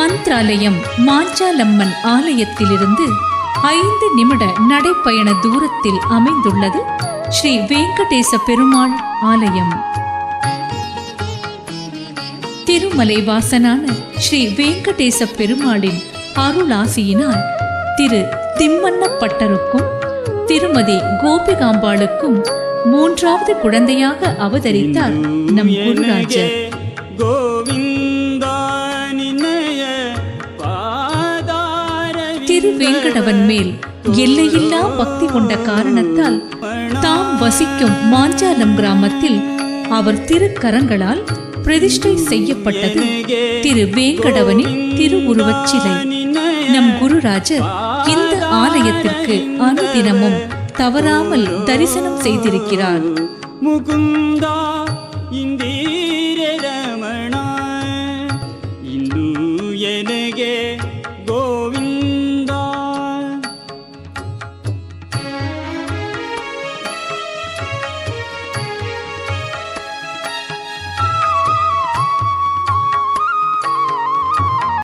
மந்த்ராலயம் மாஞ்சாலம்மன் ஆலயத்திலிருந்து 5 நிமிட நடைப்பயண தூரத்தில் அமைந்துள்ளது ஸ்ரீ வெங்கடேச பெருமாள் ஆலயம். திருமலை வாசனான ஸ்ரீ வெங்கடேச பெருமாளின் அருளாசியினால் திரு திம்மண்ணப்பட்டருக்கும் திருமதி கோபிகாம்பாளுக்கும் 3வது குழந்தையாக அவதரித்தார் நம் குருராஜர். திருவேங்கடவன் மேல் எல்லையில்லா பக்தி கொண்ட காரணத்தால் தாம் வசிக்கும் மாஞ்சாலம் கிராமத்தில் அவர் திருக்கரங்களால் பிரதிஷ்டை செய்யப்பட்டது திரு வேங்கடவனின் திருவுருவச் சிலை. நம் குருராஜர் இந்த ஆலயத்திற்கு அனுதினமும் தவறாமல் தரிசனம் செய்திருக்கிறார். முகுந்தா இந்தீர ரமணா இன்னும் எனகே